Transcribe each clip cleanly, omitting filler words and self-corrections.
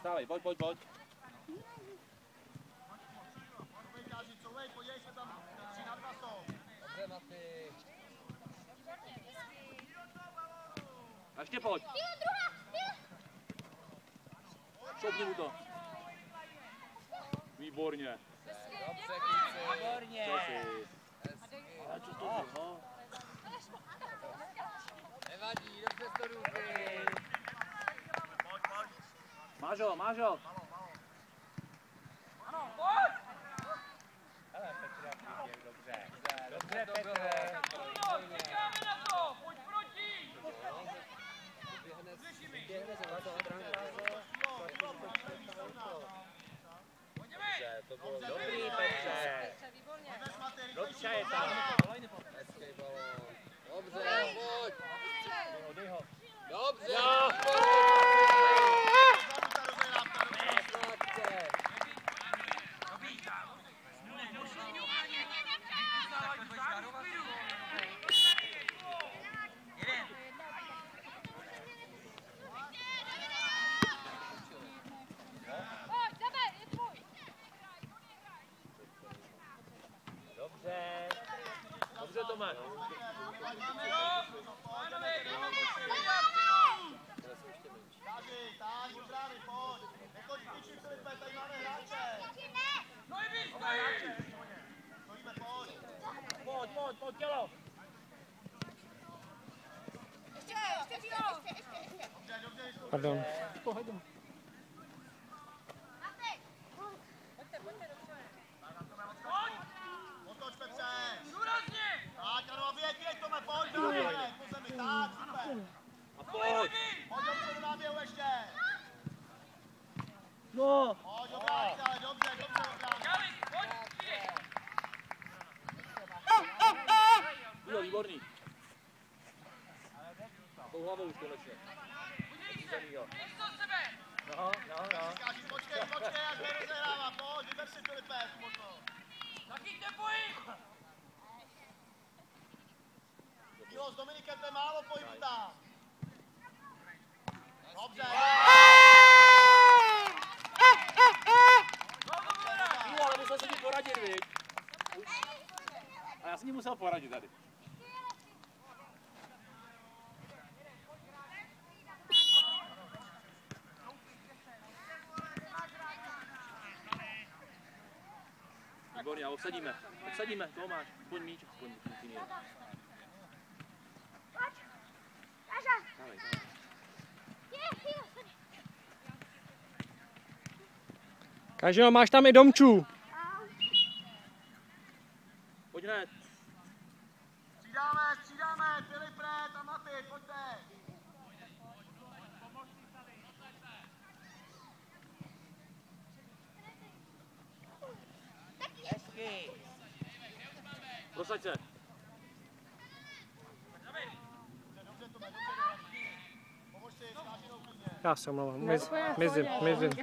Stávej, pojď. Dobře, Maty. A ještě pojď. Šoupni mu to. Výborně. Dobře, kluci. Výborně. A co to bylo, no? Nevadí, dobře to ruky. Máš ho. Ano, pojď! Hele, Petr, jak dobře. Dobře, Petr. Čekáme na to, pojď proti! Běhne se na to, Pojďme! to bylo Dobrý, Petře. Dobře je tam. hezký balón. Dobře, pojď. Dej ho. Dobře. Jo. Dobře, Tomáš. Pojď, tělo. Pardon. A pojď. No. Jo, výborný. Tou hlavou už konečně. No. Počkej, až nerozehrává, pojď, vyber si Filipe, tu možnost. Taky pohyb! Dílo, s Dominikem to je málo pohybu tam. Dobře. Jo, ale musel jsem ti poradit, viď? A já jsem ti musel poradit tady. Výborně, a obsadíme, toho máš, aspoň míč, aspoň míč. Dávej. Kažo, máš tam i Domčů. Pojď hned. Střídáme, Filip Red a Maty, pojďte. Hezky. Prosaď se. Já se omlouvám. Mizím. Pojď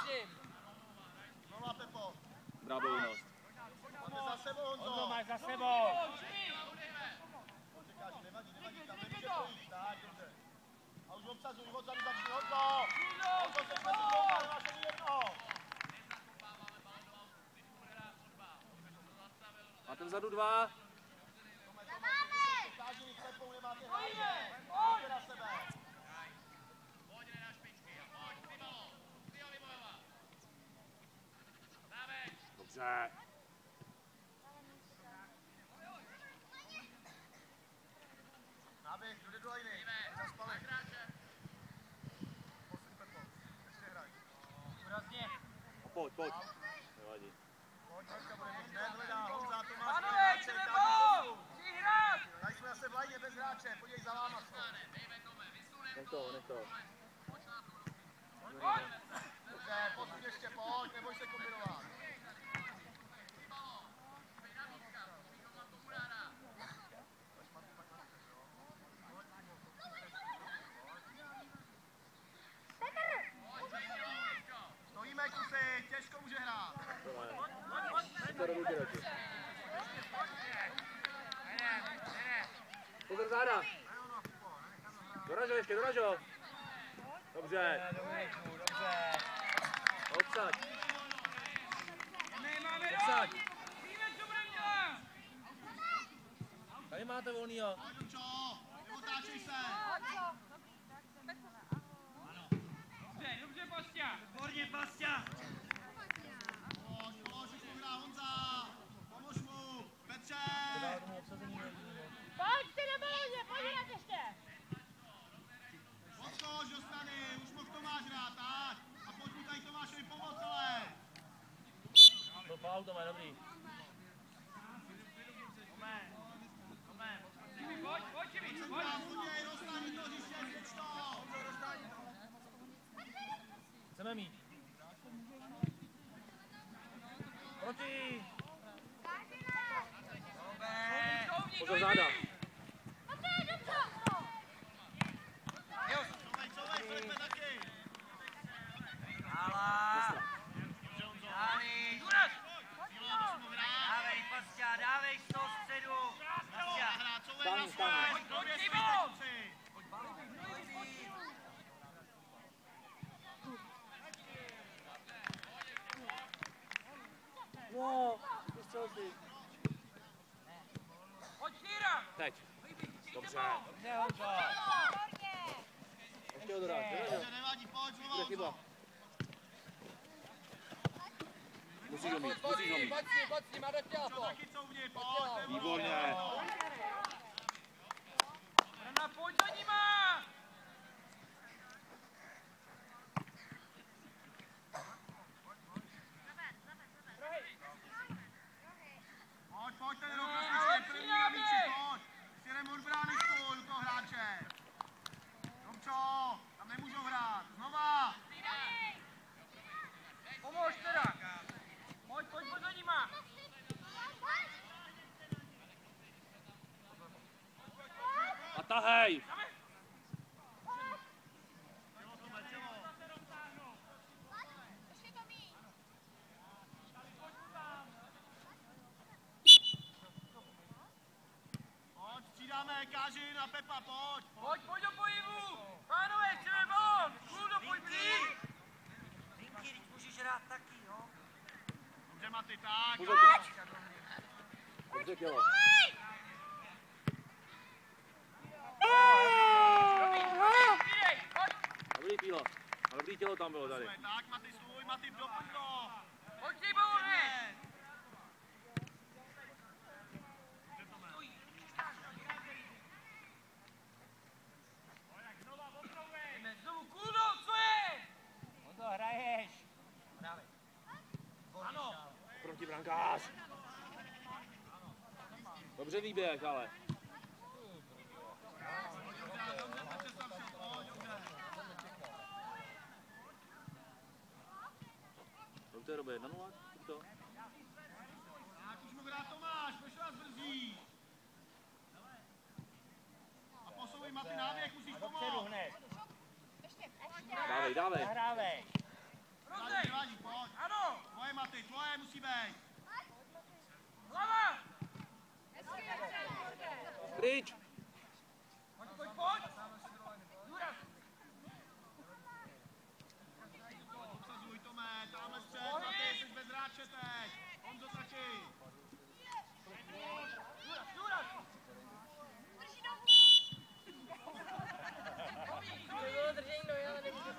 s ním. Znova Pepo. Bravo, Unost. Máte za sebou, Honzo. Máš za sebou. Počekáš, nevadí, tam nemůže projít. Tak, dobře. A už obsazuj, odzadu začni, Honzo. Honzo, se mezi dvouma, nemáš ani jednoho. Máte vzadu 2. Kážení s Pepou nemáte hráče. Pojďte na sebe. Dobře. Náběh, jde do liny. Zaspali. Posuň Pepo. Ještě hraj. Výrazně. Pojď. Nevadí. Pojď, Honka bude mít. Ne, hledá Honza, Tomáš. Pánové, jdeme gol! Chci hrát! Tady jsme zase v lajně bez hráče. Podívej za váma. Nech to. Pojď! Dobře, posuň ještě, pojď, neboj se kombinovat. Pojďte do ruky radši. Pozor záda. Doražo ještě, doražo. Dobře. Dobře. Odsaď. Odsaď. Tady máte volnýho. Otáčej se. Dobře, Bastia. Výborně, Bastia. Polož, už to hrá Honza. Pomož mu. Petře. Pojďte na baloně, pojď hrát ještě. Odskoč do strany, už mohl Tomáš hrát, tak. A pojď mu tady Tomášovi pomoct, ale. To faul, to má dobrý. Choděj, rozstaví to hřiště, zvěč to. Chceme mít. Proti! Pozor záda. Couvej, pojďme taky. Dávej, Bastia, dávej z toho středu. Hrát, couvej na svůj. Době si kluci. No, vystřel si. Teď. Dobře. Dobře, Honzo. Ještě ho dodáš, dodáš. Nevadí, pojď, Bude znovu. chyba. Musíš ho mít, Pojď musíš ho mít. pojď s ním, Marek Tělapo. Taky couvni, pojď. Výborně. Pojď za nima. Pojď, ten rok rozličně, první na míči, pojď. Si jdem od brány stůl, do toho hráče. Tomčo, tam nemůžou hrát. Znova. Pomož teda. Pojď za nima. A tahej. Pojď, střídáme, Kážin a Pepa, pojď. Pojď do pohybu. Pánové, chceme balón. Půl do pohybu. Vinky, teď můžeš hrát taky, jo? Dobře, Maty, tak. Pozor, dobře tělo. Dobrý pílo. A dobrý tělo tam bylo tady. Tak, Maty, stůj, Maty, doplň to. Pojď ty balony. Znovu Kuldo, co je? On to hraješ. Ano. Protibrankář. Dobře výběh, ale. Do té doby 1-0. To. Tak, už mohl hrát Tomáš, proč vás brzdí? A posouvej, Maty, náběh, musíš pomoct. Dávej, dávej. Hrávej. Nevadí, pojď. Ano. Tvoje, Maty, tvoje musí být. Hlava. Pryč. Pojď. Důraz. Obsazuj, Tome, tamhle střed, Maty, jsi bez hráče teď. Honzo taky. Důraz. Držení nohy, ale nemůžu.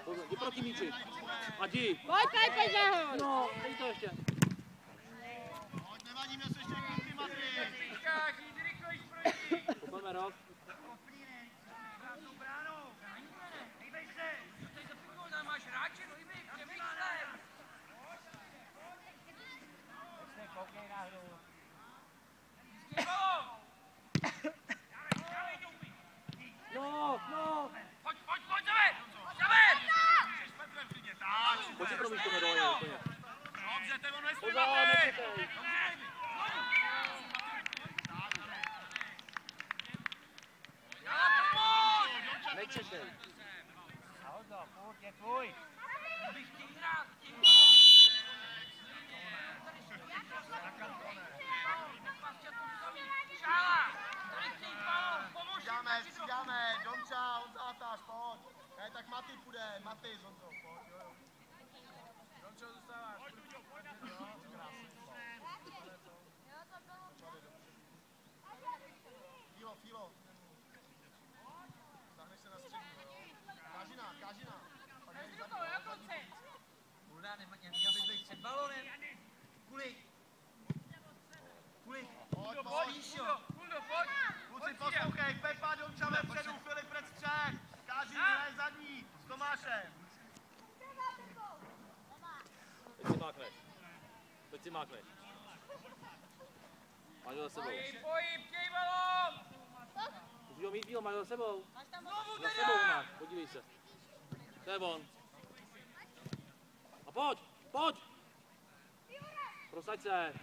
Pozor, jdi proti míči. A jdi. Pojď nahoru. No, dej to ještě. Pojď, nevadí, měl se ještě kluky, Maty. Kopeme rok. Koukej na hru. No. Pojď, David! Jsi Petrem klidně, tak. Pojď si promít to nedole úplně. Dobře, ten on nesmí, Pozor, Maty. nečekej. Dobře, Nečekej. A Honzo, Pojď, je tvůj. Střídáme, Domča, Honza Latáš, pojď. Ne, tak Maty půjde, Maty, Honzo, pojď, jo. Domčo, zůstáváš. Filo. Zahneš se na střední, jo. Kážina. S rukou, na kluci. Kulda, neměl bys být před balonem. Kulik. Pojď. Kluci, Kluci, poslouchej, Pepa, Domča vepředu, Filip před střed. Kážin, hraje zadní, s Tomášem. Teď si mákneš. Máš ho za sebou. Chtěj balon. Můžu ho mít, Fílo, máš ho za sebou. Znovu Za sebou máš, podívej se. To je on. A pojď! Prosaď se.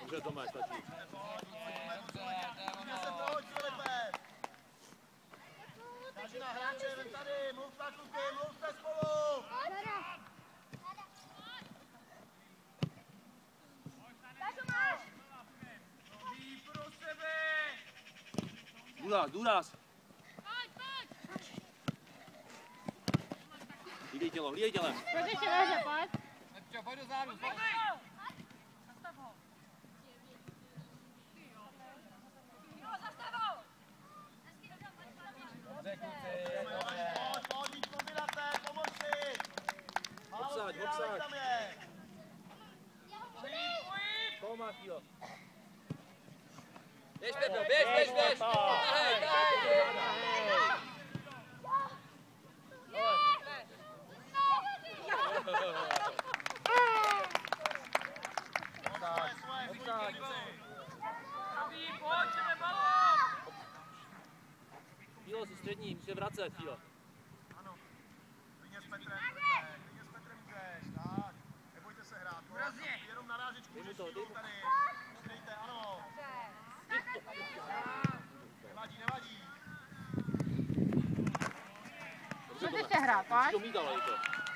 Dobře, Tome, stačí. Pojď, Filipe. Kážina, hráče, ven tady, mluv na kluky, mluvte spolu. Pro sebe. Důraz. Hlídej tělem. Pojď ještě nahoře, pojď. Nepčo, pojď do zádu. Zastav ho. Dobře, kluci. Pojď, víc kombinace, pomož si. Obsaď. Tam je. Koho máš, Fílo? Běž, Petro, běž. Tahej. Fílo, jsi střední, musíš vracet, Fílo. Ano. Klidně s Petrem můžeš, tak. Nebojte se hrát. Jenom narážečku můžeš Fílu tady. Přidejte, ano. Nevadí. Pojď ještě hrát, pojď. To mít, ale to.